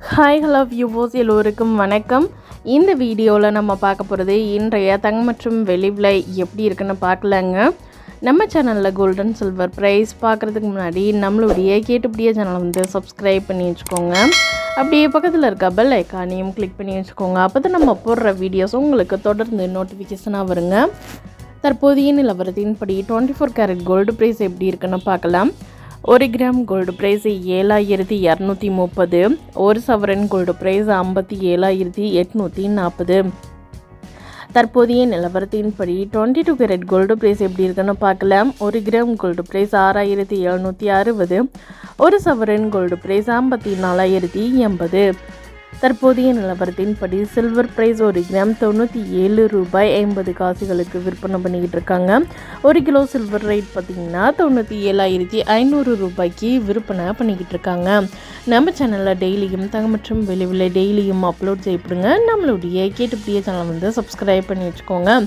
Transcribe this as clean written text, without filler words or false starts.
Hi hello viewers எல்லோருக்கும் வணக்கம். இந்த வீடியோவில் நம்ம பார்க்க போகிறது இன்றைய தங்கம் மற்றும் வெள்ளி விலை எப்படி இருக்குன்னு பார்க்கலாங்க. நம்ம சேனலில் கோல்டன் சில்வர் ப்ரைஸ் பார்க்குறதுக்கு முன்னாடி நம்மளுடைய கேட்டுப்படியே சேனலை வந்து சப்ஸ்கிரைப் பண்ணி வச்சுக்கோங்க. அப்படியே பக்கத்தில் இருக்க பெல் ஐக்கானையும் கிளிக் பண்ணி வச்சுக்கோங்க. அப்போ தான் நம்ம போடுற வீடியோஸ் உங்களுக்கு தொடர்ந்து நோட்டிஃபிகேஷனாக வருங்க. தற்போதைய நிலவரத்தின்படி 24 கேரட் கோல்டு ப்ரைஸ் எப்படி இருக்குன்னு பார்க்கலாம். 1 கிராம் கோல்டு ப்ரைஸ் 7230, 1 சவரன் கோல்டு ப்ரைஸ் 57,840. தற்போதைய நிலவரத்தின்படி 22 கேரட் கோல்டு ப்ரைஸ் எப்படி இருக்குன்னு பார்க்கலாம். 1 கிராம் கோல்டு ப்ரைஸ் 6760, 1 சவரன் கோல்டு ப்ரைஸ் 54,080. தற்போதைய நிலவரத்தின்படி சில்வர் ப்ரைஸ் 1 கிராம் 97 ரூபாய் 50 காசுகளுக்கு விற்பனை பண்ணிக்கிட்டு இருக்காங்க. 1 கிலோ சில்வர் ரேட் பார்த்திங்கன்னா 97,500 ரூபாய்க்கு விற்பனை பண்ணிக்கிட்டு இருக்காங்க. நம்ம சேனலில் டெய்லியும் தங்கம் மற்றும் வெள்ளி விலை டெய்லியும் அப்லோட் செய்யப்படுங்க. நம்மளுடைய கேட்டுப்படியே சேனலை வந்து சப்ஸ்கிரைப் பண்ணி வச்சுக்கோங்க.